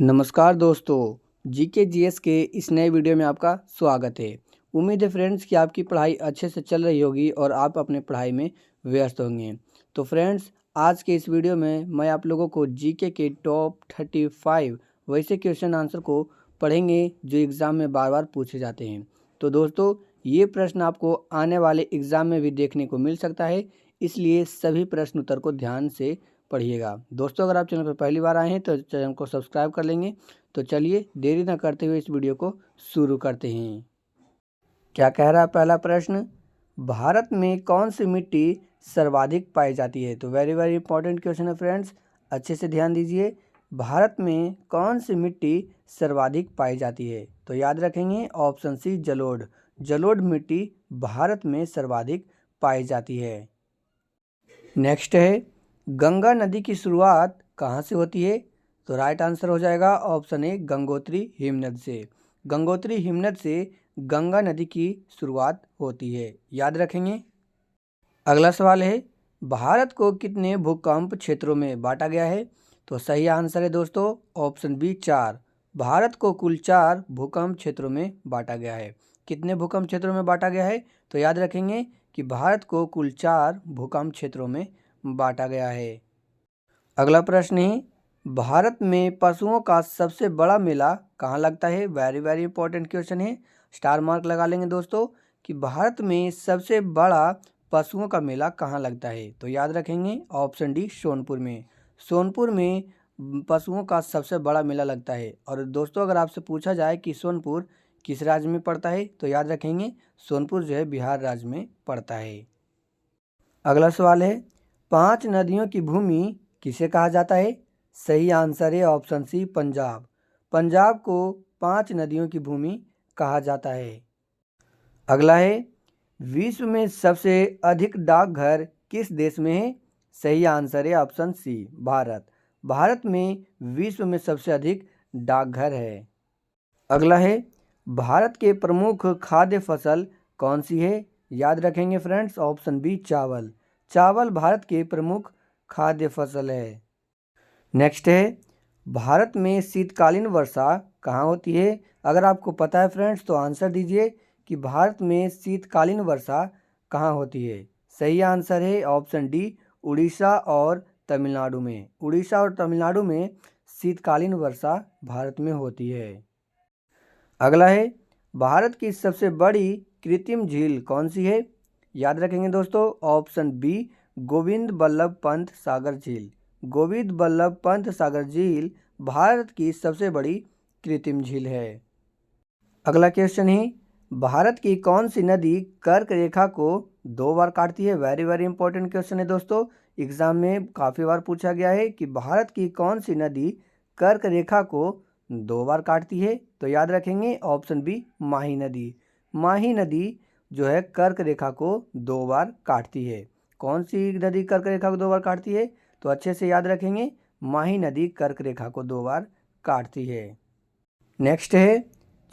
नमस्कार दोस्तों, GK GS के इस नए वीडियो में आपका स्वागत है। उम्मीद है फ्रेंड्स कि आपकी पढ़ाई अच्छे से चल रही होगी और आप अपने पढ़ाई में व्यस्त होंगे। तो फ्रेंड्स, आज के इस वीडियो में मैं आप लोगों को जीके के टॉप 35 वैसे क्वेश्चन आंसर को पढ़ेंगे जो एग्ज़ाम में बार बार पूछे जाते हैं। तो दोस्तों, ये प्रश्न आपको आने वाले एग्ज़ाम में भी देखने को मिल सकता है, इसलिए सभी प्रश्न उत्तर को ध्यान से पढ़िएगा। दोस्तों, अगर आप चैनल पर पहली बार आए हैं तो चैनल को सब्सक्राइब कर लेंगे। तो चलिए देरी ना करते हुए इस वीडियो को शुरू करते हैं। क्या कह रहा है पहला प्रश्न? भारत में कौन सी मिट्टी सर्वाधिक पाई जाती है? तो वेरी वेरी इंपॉर्टेंट क्वेश्चन है फ्रेंड्स, अच्छे से ध्यान दीजिए। भारत में कौन सी मिट्टी सर्वाधिक पाई जाती है? तो याद रखेंगे ऑप्शन सी जलोढ़। जलोढ़ मिट्टी भारत में सर्वाधिक पाई जाती है। नेक्स्ट है, गंगा नदी की शुरुआत कहाँ से होती है? तो राइट आंसर हो जाएगा ऑप्शन ए गंगोत्री हिमनद से। गंगोत्री हिमनद से गंगा नदी की शुरुआत होती है, याद रखेंगे। अगला सवाल है, भारत को कितने भूकंप क्षेत्रों में बांटा गया है? तो सही आंसर है दोस्तों ऑप्शन बी 4। भारत को कुल 4 भूकंप क्षेत्रों में बांटा गया है। कितने भूकंप क्षेत्रों में बांटा गया है? तो याद रखेंगे कि भारत को कुल 4 भूकंप क्षेत्रों में बांटा गया है। अगला प्रश्न है, भारत में पशुओं का सबसे बड़ा मेला कहाँ लगता है? वेरी वेरी इंपॉर्टेंट क्वेश्चन है, स्टार मार्क लगा लेंगे दोस्तों कि भारत में सबसे बड़ा पशुओं का मेला कहाँ लगता है? तो याद रखेंगे ऑप्शन डी सोनपुर में। सोनपुर में पशुओं का सबसे बड़ा मेला लगता है। और दोस्तों, अगर आपसे पूछा जाए कि सोनपुर किस राज्य में पड़ता है, तो याद रखेंगे सोनपुर जो है बिहार राज्य में पड़ता है। अगला सवाल है, 5 नदियों की भूमि किसे कहा जाता है? सही आंसर है ऑप्शन सी पंजाब। पंजाब को 5 नदियों की भूमि कहा जाता है। अगला है, विश्व में सबसे अधिक डाकघर किस देश में है? सही आंसर है ऑप्शन सी भारत। भारत में विश्व में सबसे अधिक डाकघर है। अगला है, भारत के प्रमुख खाद्य फसल कौन सी है? याद रखेंगे फ्रेंड्स ऑप्शन बी चावल। चावल भारत के प्रमुख खाद्य फसल है। नेक्स्ट है, भारत में शीतकालीन वर्षा कहाँ होती है? अगर आपको पता है फ्रेंड्स तो आंसर दीजिए कि भारत में शीतकालीन वर्षा कहाँ होती है। सही आंसर है ऑप्शन डी उड़ीसा और तमिलनाडु में। उड़ीसा और तमिलनाडु में शीतकालीन वर्षा भारत में होती है। अगला है, भारत की सबसे बड़ी कृत्रिम झील कौन सी है? याद रखेंगे दोस्तों ऑप्शन बी गोविंद बल्लभ पंत सागर झील। गोविंद बल्लभ पंत सागर झील भारत की सबसे बड़ी कृत्रिम झील है। अगला क्वेश्चन है, भारत की कौन सी नदी कर्क रेखा को 2 बार काटती है? वेरी वेरी इंपॉर्टेंट क्वेश्चन है दोस्तों, एग्जाम में काफ़ी बार पूछा गया है कि भारत की कौन सी नदी कर्क रेखा को 2 बार काटती है? तो याद रखेंगे ऑप्शन बी माही नदी। माही नदी जो है कर्क रेखा को 2 बार काटती है। कौन सी नदी कर्क रेखा को 2 बार काटती है? तो अच्छे से याद रखेंगे माही नदी कर्क रेखा को 2 बार काटती है। नेक्स्ट है,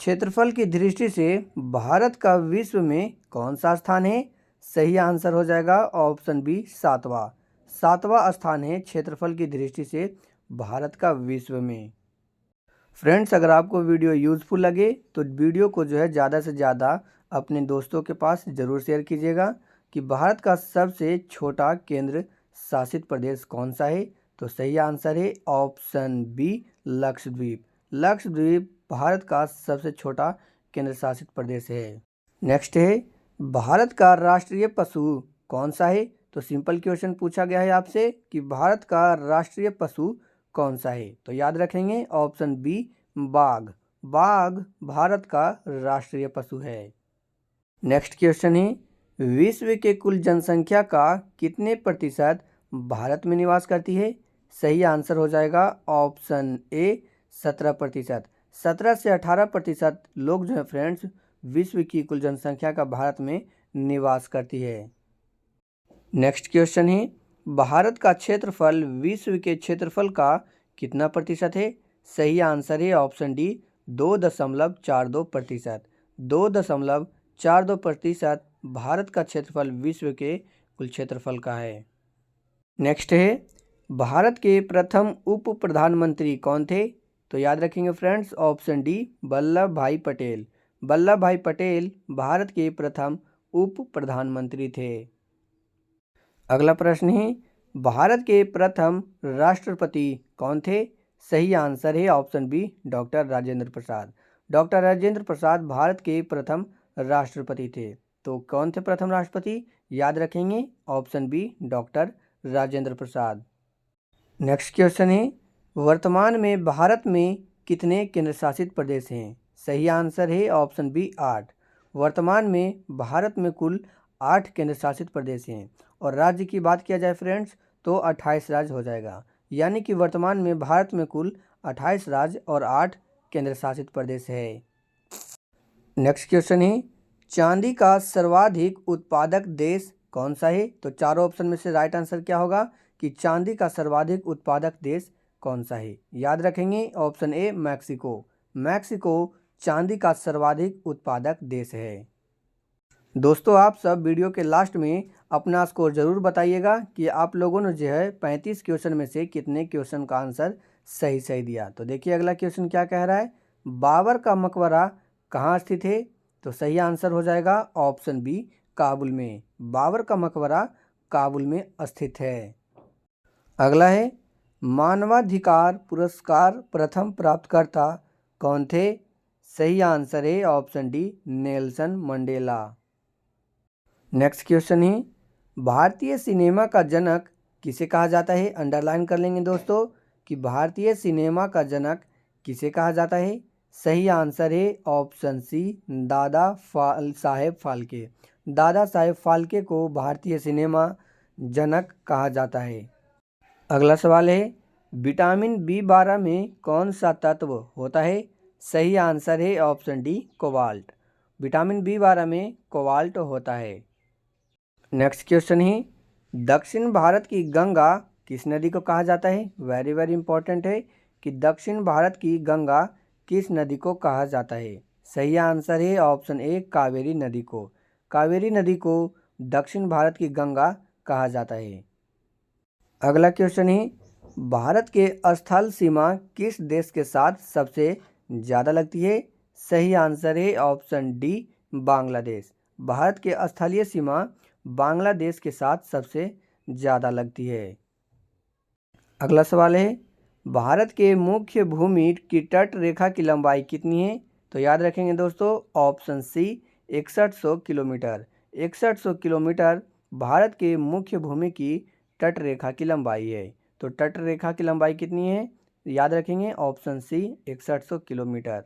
क्षेत्रफल की दृष्टि से भारत का विश्व में कौन सा स्थान है? सही आंसर हो जाएगा ऑप्शन बी 7वां। 7वां स्थान है क्षेत्रफल की दृष्टि से भारत का विश्व में। फ्रेंड्स, अगर आपको वीडियो यूज़फुल लगे तो वीडियो को जो है ज़्यादा से ज़्यादा अपने दोस्तों के पास ज़रूर शेयर कीजिएगा कि भारत का सबसे छोटा केंद्र शासित प्रदेश कौन सा है? तो सही आंसर है ऑप्शन बी लक्षद्वीप। लक्षद्वीप भारत का सबसे छोटा केंद्र शासित प्रदेश है। नेक्स्ट है, भारत का राष्ट्रीय पशु कौन सा है? तो सिंपल क्वेश्चन पूछा गया है आपसे कि भारत का राष्ट्रीय पशु कौन सा है? तो याद रखेंगे ऑप्शन बी बाघ। बाघ भारत का राष्ट्रीय पशु है। नेक्स्ट क्वेश्चन है, विश्व के कुल जनसंख्या का कितने प्रतिशत भारत में निवास करती है? सही आंसर हो जाएगा ऑप्शन ए 17%। 17 से 18% लोग जो है फ्रेंड्स विश्व की कुल जनसंख्या का भारत में निवास करती है। नेक्स्ट क्वेश्चन है, भारत का क्षेत्रफल विश्व के क्षेत्रफल का कितना प्रतिशत है? सही आंसर है ऑप्शन डी 2.42%। 2.42% भारत का क्षेत्रफल विश्व के कुल क्षेत्रफल का है। नेक्स्ट है, भारत के प्रथम उप प्रधानमंत्री कौन थे? तो याद रखेंगे फ्रेंड्स ऑप्शन डी वल्लभ भाई पटेल। वल्लभ भाई पटेल भारत के प्रथम उप प्रधानमंत्री थे। अगला प्रश्न है भारत के प्रथम राष्ट्रपति कौन थे? सही आंसर है option B doctor Rajendra Prasad. Doctor Rajendra Prasad Bharat के प्रथम राष्ट्रपति थे। तो कौन थे प्रथम राष्ट्रपति? याद रखेंगे option B doctor Rajendra Prasad. Next question है वर्तमान में भारत में कितने केंद्र शासित प्रदेश हैं? सही आंसर है ऑप्शन बी 8। वर्तमान में भारत में कुल 8 केंद्र शासित प्रदेश हैं और राज्य की बात किया जाए फ्रेंड्स तो 28 राज्य हो जाएगा। यानी कि वर्तमान में भारत में कुल 28 राज्य और 8 केंद्र शासित प्रदेश है। नेक्स्ट क्वेश्चन है चांदी का सर्वाधिक उत्पादक देश कौन सा है? तो चारों ऑप्शन में से राइट आंसर क्या होगा कि चांदी का सर्वाधिक उत्पादक देश कौन सा है? याद रखेंगे ऑप्शन ए मैक्सिको। मैक्सिको चांदी का सर्वाधिक उत्पादक देश है। दोस्तों आप सब वीडियो के लास्ट में अपना स्कोर ज़रूर बताइएगा कि आप लोगों ने जो है 35 क्वेश्चन में से कितने क्वेश्चन का आंसर सही दिया। तो देखिए अगला क्वेश्चन क्या कह रहा है, बाबर का मकबरा कहाँ स्थित है? तो सही आंसर हो जाएगा ऑप्शन बी काबुल में। बाबर का मकबरा काबुल में स्थित है। अगला है मानवाधिकार पुरस्कार प्रथम प्राप्तकर्ता कौन थे? सही आंसर है option D Nelson Mandela. Next question है भारतीय सिनेमा का जनक किसे कहा जाता है? अंडरलाइन कर लेंगे दोस्तों कि भारतीय सिनेमा का जनक किसे कहा जाता है? सही आंसर है ऑप्शन सी दादा साहेब फाल्के। दादा साहेब फाल्के को भारतीय सिनेमा जनक कहा जाता है। अगला सवाल है विटामिन B12 में कौन सा तत्व होता है? सही आंसर है option D cobalt. Vitamin B12 में कोबाल्ट होता है। नेक्स्ट क्वेश्चन है दक्षिण भारत की गंगा किस नदी को कहा जाता है? वेरी इंपॉर्टेंट है कि दक्षिण भारत की गंगा किस नदी को कहा जाता है? सही आंसर है ऑप्शन ए कावेरी नदी को। कावेरी नदी को दक्षिण भारत की गंगा कहा जाता है। अगला क्वेश्चन है भारत के स्थल सीमा किस देश के साथ सबसे ज़्यादा लगती है? सही आंसर है ऑप्शन डी बांग्लादेश। भारत के स्थलीय सीमा बांग्लादेश के साथ सबसे ज़्यादा लगती है। अगला सवाल है भारत के मुख्य भूमि की तट रेखा की लंबाई कितनी है? तो याद रखेंगे दोस्तों option C 6100 kilometre. 6100 kilometre Bharat के मुख्य भूमि की तट रेखा की लंबाई है। तो तट रेखा की लंबाई कितनी है? याद रखेंगे ऑप्शन सी 6100 किलोमीटर।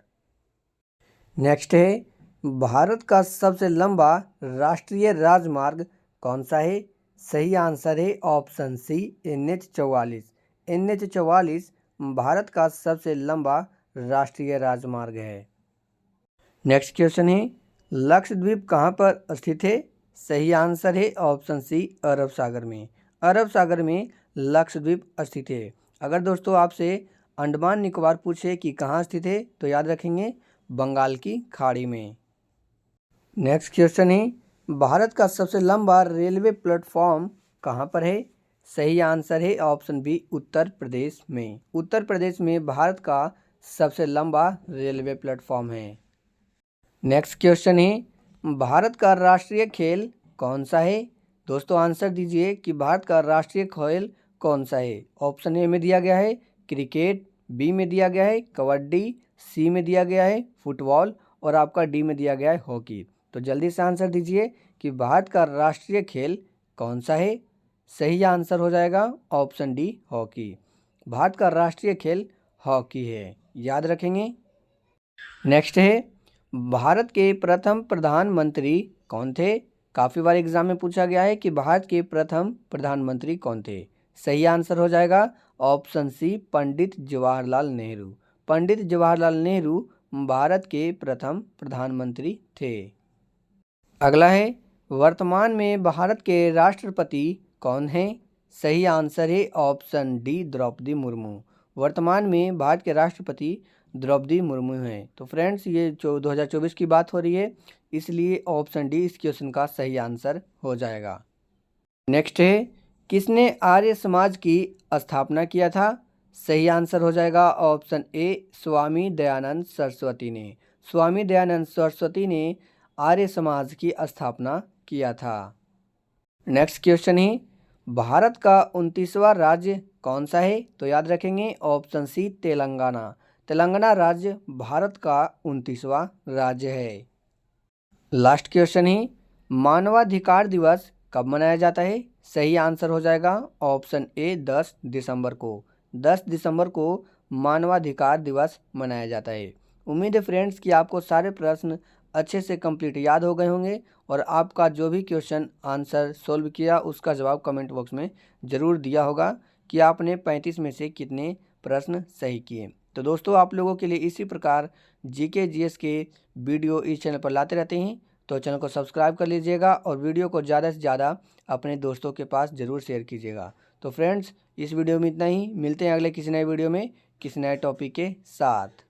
नेक्स्ट है भारत का सबसे लंबा राष्ट्रीय राजमार्ग कौन सा है? सही आंसर है option C NH44। NH44 Bharat का सबसे लंबा राष्ट्रीय राजमार्ग है। नेक्स्ट क्वेश्चन है लक्षद्वीप कहाँ पर स्थित है? सही आंसर है ऑप्शन सी अरब सागर में। अरब सागर में लक्षद्वीप स्थित है। अगर दोस्तों आपसे अंडमान निकोबार पूछे कि कहाँ स्थित है तो याद रखेंगे बंगाल की खाड़ी में। नेक्स्ट क्वेश्चन है भारत का सबसे लंबा रेलवे प्लेटफॉर्म कहाँ पर है? सही आंसर है ऑप्शन बी उत्तर प्रदेश में। उत्तर प्रदेश में भारत का सबसे लंबा रेलवे प्लेटफॉर्म है। नेक्स्ट क्वेश्चन है भारत का राष्ट्रीय खेल कौन सा है? दोस्तों आंसर दीजिए कि भारत का राष्ट्रीय खेल कौन सा है? ऑप्शन ए में दिया गया है क्रिकेट, बी में दिया गया है कबड्डी, सी में दिया गया है फुटबॉल और आपका डी में दिया गया है हॉकी। तो जल्दी से आंसर दीजिए कि भारत का राष्ट्रीय खेल कौन सा है? सही आंसर हो जाएगा ऑप्शन डी हॉकी। भारत का राष्ट्रीय खेल हॉकी है, याद रखेंगे। नेक्स्ट है भारत के प्रथम प्रधानमंत्री कौन थे? काफ़ी बार एग्जाम में पूछा गया है कि भारत के प्रथम प्रधानमंत्री कौन थे। सही आंसर हो जाएगा ऑप्शन सी पंडित जवाहरलाल नेहरू। पंडित जवाहरलाल नेहरू भारत के प्रथम प्रधानमंत्री थे। अगला है वर्तमान में भारत के राष्ट्रपति कौन हैं? सही आंसर है ऑप्शन डी द्रौपदी मुर्मू। वर्तमान में भारत के राष्ट्रपति द्रौपदी मुर्मू हैं। तो फ्रेंड्स ये 2024 की बात हो रही है, इसलिए ऑप्शन डी इस क्वेश्चन का सही आंसर हो जाएगा। नेक्स्ट है किसने आर्य समाज की स्थापना किया था? सही आंसर हो जाएगा ऑप्शन ए स्वामी दयानंद सरस्वती ने। स्वामी दयानंद सरस्वती ने आर्य समाज की स्थापना किया था। नेक्स्ट क्वेश्चन है, भारत का 29वां राज्य कौन सा है? तो याद रखेंगे ऑप्शन सी तेलंगाना। तेलंगाना राज्य भारत का 29वां राज्य है। लास्ट क्वेश्चन है, मानवाधिकार दिवस कब मनाया जाता है? सही आंसर हो जाएगा ऑप्शन ए 10 दिसंबर को। 10 दिसंबर को मानवाधिकार दिवस मनाया जाता है। उम्मीद है फ्रेंड्स कि आपको सारे प्रश्न अच्छे से कंप्लीट याद हो गए होंगे और आपका जो भी क्वेश्चन आंसर सोल्व किया उसका जवाब कमेंट बॉक्स में ज़रूर दिया होगा कि आपने 35 में से कितने प्रश्न सही किए। तो दोस्तों, आप लोगों के लिए इसी प्रकार जीके जीएस के वीडियो इस चैनल पर लाते रहते हैं, तो चैनल को सब्सक्राइब कर लीजिएगा और वीडियो को ज़्यादा से ज़्यादा अपने दोस्तों के पास ज़रूर शेयर कीजिएगा। तो फ्रेंड्स, इस वीडियो में इतना ही। मिलते हैं अगले किसी नए वीडियो में किसी नए टॉपिक के साथ।